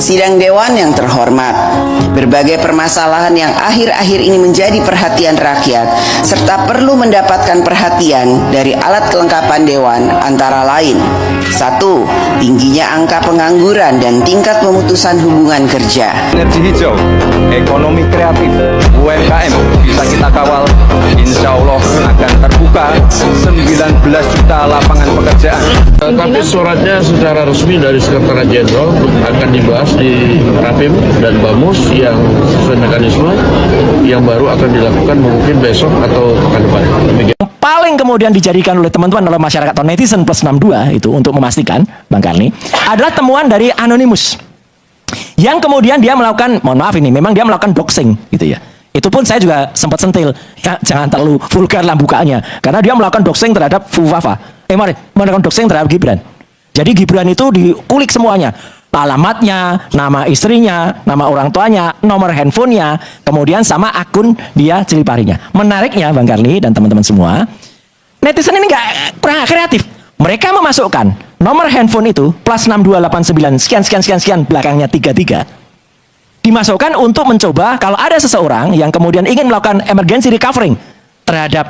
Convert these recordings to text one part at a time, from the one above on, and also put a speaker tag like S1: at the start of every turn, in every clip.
S1: Sidang Dewan yang terhormat, berbagai permasalahan yang akhir-akhir ini menjadi perhatian rakyat serta perlu mendapatkan perhatian dari alat kelengkapan Dewan antara lain: 1. Tingginya angka pengangguran dan tingkat pemutusan hubungan kerja.
S2: Energi hijau, ekonomi kreatif, UMKM bisa kita kawal. Insya Allah akan terbuka 19 juta lapangan pekerjaan.
S3: Tapi suratnya secara resmi dari Sekretariat Jenderal akan dibahas di Rapim dan Bamus yang sesuai mekanisme yang baru akan dilakukan mungkin besok atau pekan depan.
S4: Paling kemudian dijadikan oleh teman-teman oleh masyarakat atau netizen plus 62 itu untuk memastikan Bang Karni adalah temuan dari Anonymous yang kemudian dia melakukan, mohon maaf ini memang dia melakukan doxing gitu ya. Itu pun saya juga sempat sentil ya, jangan terlalu vulgar lah bukaannya karena dia melakukan doxing terhadap Fufafa melakukan doxing terhadap Gibran. Jadi Gibran itu dikulik semuanya, alamatnya, nama istrinya, nama orang tuanya, nomor handphonenya, kemudian sama akun dia Ciliparinya. Menariknya Bang Karni dan teman-teman semua, netizen ini nggak pernah kreatif. Mereka memasukkan nomor handphone itu plus 6289 sekian belakangnya 33 dimasukkan untuk mencoba kalau ada seseorang yang kemudian ingin melakukan emergency recovering terhadap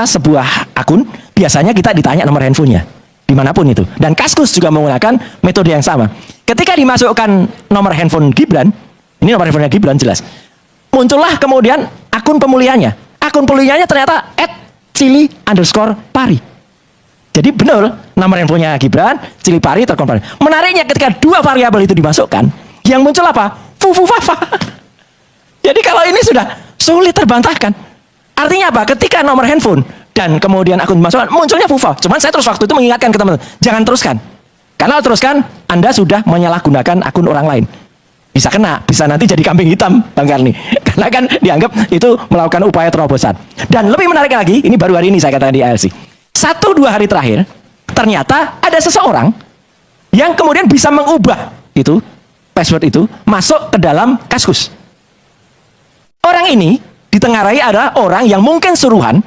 S4: sebuah akun, biasanya kita ditanya nomor handphonenya dimanapun itu, dan Kaskus juga menggunakan metode yang sama. Ketika dimasukkan nomor handphone Gibran, ini nomor handphonenya Gibran jelas, muncullah kemudian akun pemulihannya. Akun pemulihannya ternyata @cili_pari. Jadi benar nomor handphonenya Gibran, Cilipari terkonfirmasi. Menariknya ketika dua variabel itu dimasukkan, yang muncul apa? Fufafa. Jadi kalau ini sudah sulit terbantahkan. Artinya apa? Ketika nomor handphone dan kemudian akun dimasukkan, munculnya Fufa. Cuman saya terus waktu itu mengingatkan ke teman-teman, jangan teruskan. Karena teruskan, Anda sudah menyalahgunakan akun orang lain. Bisa kena, bisa nanti jadi kambing hitam, Bang Karni. Karena kan dianggap itu melakukan upaya terobosan. Dan lebih menarik lagi, ini baru hari ini saya katakan di ALC. 1-2 hari terakhir, ternyata ada seseorang yang kemudian bisa mengubah itu, password itu, masuk ke dalam Kaskus. Orang ini ditengarai adalah orang yang mungkin suruhan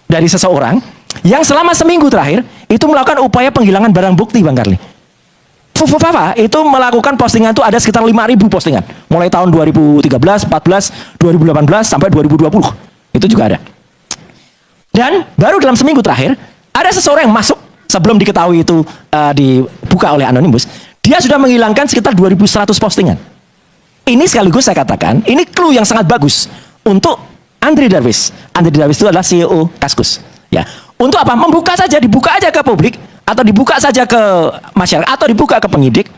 S4: dari seseorang yang selama seminggu terakhir itu melakukan upaya penghilangan barang bukti, Bang Karni. Fufafa itu melakukan postingan itu ada sekitar 5.000 postingan. Mulai tahun 2013, 14, 2018, sampai 2020. Itu juga ada. Dan baru dalam seminggu terakhir, ada seseorang yang masuk sebelum diketahui itu dibuka oleh Anonymous. Dia sudah menghilangkan sekitar 2.100 postingan. Ini sekaligus saya katakan, ini clue yang sangat bagus untuk Andri Darwis. Andri Darwis itu adalah CEO Kaskus. Ya, untuk apa? Membuka saja, dibuka aja ke publik, atau dibuka saja ke masyarakat, atau dibuka ke penyidik.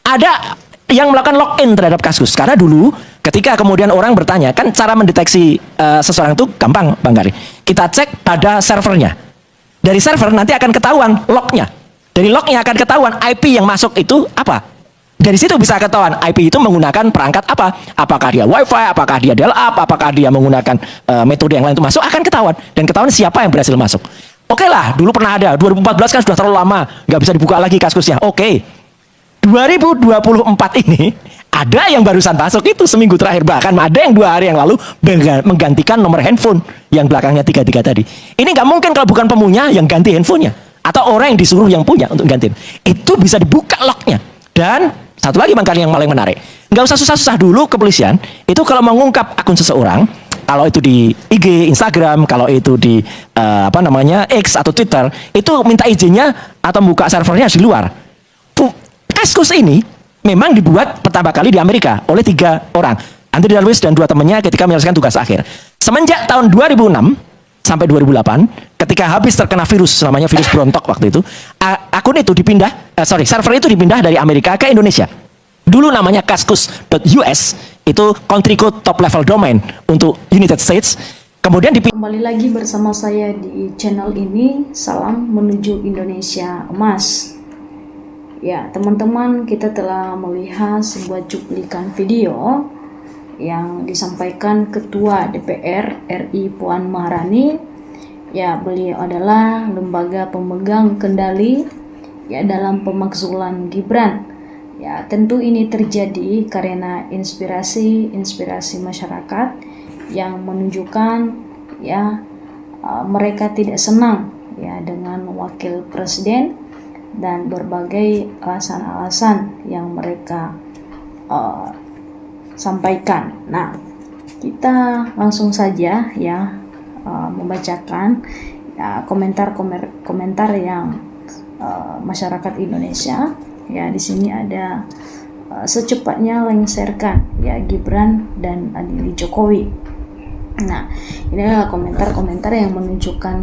S4: Ada yang melakukan login terhadap Kaskus. Karena dulu ketika kemudian orang bertanya, kan cara mendeteksi seseorang itu gampang, Bang Karni. Kita cek pada servernya. Dari server nanti akan ketahuan lognya. Dari lognya akan ketahuan IP yang masuk itu apa. Dari situ bisa ketahuan IP itu menggunakan perangkat apa. Apakah dia Wi-Fi, apakah dia dial-up, apakah dia menggunakan metode yang lain itu masuk, akan ketahuan. Dan ketahuan siapa yang berhasil masuk. Oke lah, dulu pernah ada. 2014 kan sudah terlalu lama, nggak bisa dibuka lagi Kaskusnya. Oke. 2024 ini ada yang barusan masuk itu seminggu terakhir, bahkan ada yang 2 hari yang lalu menggantikan nomor handphone yang belakangnya 33 tadi. Ini nggak mungkin kalau bukan pemunya yang ganti handphonenya atau orang yang disuruh yang punya untuk gantiin. Itu bisa dibuka lognya. Dan satu lagi Bang Karni yang paling menarik, nggak usah susah-susah dulu kepolisian itu kalau mengungkap akun seseorang, kalau itu di IG, Instagram, kalau itu di X atau Twitter, itu minta izinnya atau buka servernya di luar. Kaskus ini memang dibuat pertama kali di Amerika oleh 3 orang, Andri Darwis dan 2 temannya ketika menyelesaikan tugas akhir. Semenjak tahun 2006 sampai 2008, ketika habis terkena virus, namanya virus Brontok waktu itu, akun itu server itu dipindah dari Amerika ke Indonesia. Dulu namanya kaskus.us, itu country code top level domain untuk United States. Kemudian
S5: kembali lagi bersama saya di channel ini, salam menuju Indonesia Emas. Ya, teman-teman, kita telah melihat sebuah cuplikan video yang disampaikan Ketua DPR RI Puan Maharani. Ya, beliau adalah lembaga pemegang kendali ya dalam pemakzulan Gibran. Ya, tentu ini terjadi karena inspirasi masyarakat yang menunjukkan ya mereka tidak senang ya dengan wakil presiden dan berbagai alasan-alasan yang mereka sampaikan. Nah, kita langsung saja ya membacakan ya komentar yang masyarakat Indonesia. Ya, di sini ada secepatnya lengserkan ya Gibran dan Adili Jokowi. Nah, ini adalah komentar-komentar yang menunjukkan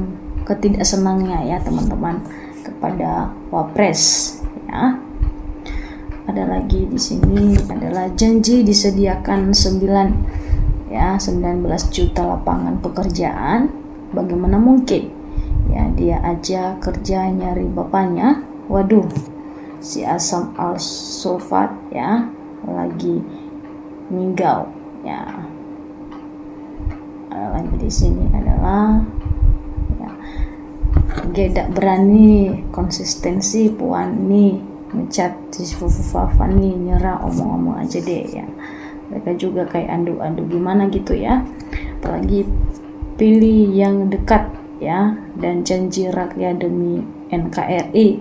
S5: ketidaksenangnya ya teman-teman kepada Wapres ya. Ada lagi di sini adalah janji disediakan 19 juta lapangan pekerjaan. Bagaimana mungkin? Ya, dia aja kerja nyari bapaknya. Waduh, si Asam Al-Sulfat ya lagi minggau ya. Ada lagi di sini adalah ya, gedak berani konsistensi puan nih mencat si Fufufafa nih, nyerah omong-omong aja deh ya. Mereka juga kayak andu-andu gimana gitu ya. Apalagi pilih yang dekat ya, dan janji rakyat demi NKRI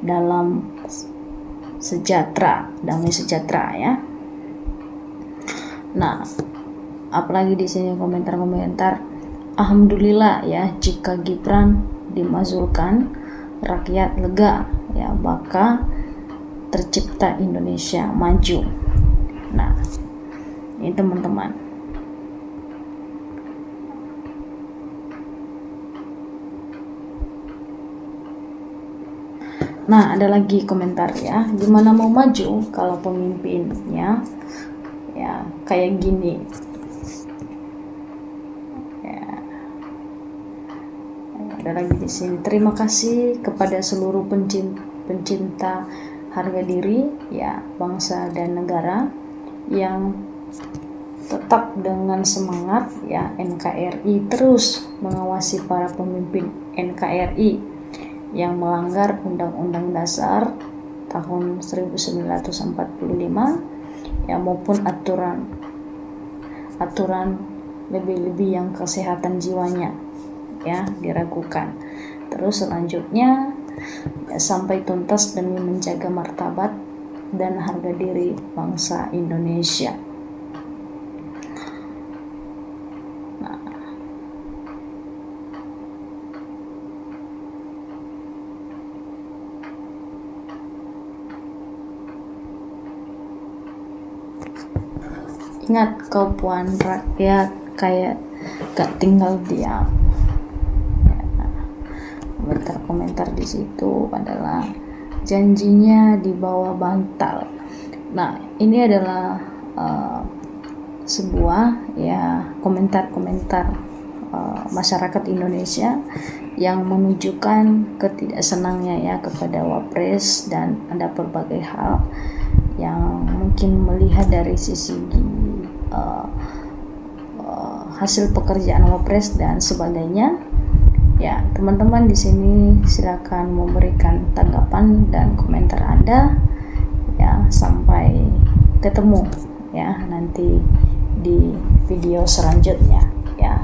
S5: dalam damai sejahtera ya. Nah, apalagi di sini komentar-komentar, alhamdulillah ya jika Gibran dimazulkan, rakyat lega ya, maka tercipta Indonesia maju. Nah, ini teman-teman. Nah, ada lagi komentar ya, gimana mau maju kalau pemimpinnya ya kayak gini ya. Ada lagi di sini, terima kasih kepada seluruh pencinta harga diri ya bangsa dan negara yang tetap dengan semangat ya NKRI terus mengawasi para pemimpin NKRI yang melanggar Undang-Undang Dasar tahun 1945 ya maupun aturan lebih-lebih yang kesehatan jiwanya ya diragukan. Terus selanjutnya ya, sampai tuntas demi menjaga martabat dan harga diri bangsa Indonesia. Nah, ingat kau puan rakyat kayak gak tinggal diam. Komentar di situ adalah janjinya di bawah bantal. Nah, ini adalah sebuah ya komentar-komentar masyarakat Indonesia yang menunjukkan ketidaksenangnya ya kepada Wapres, dan ada berbagai hal yang mungkin melihat dari sisi hasil pekerjaan Wapres dan sebagainya. Ya, teman-teman di sini silakan memberikan tanggapan dan komentar Anda. Ya, sampai ketemu ya nanti di video selanjutnya ya.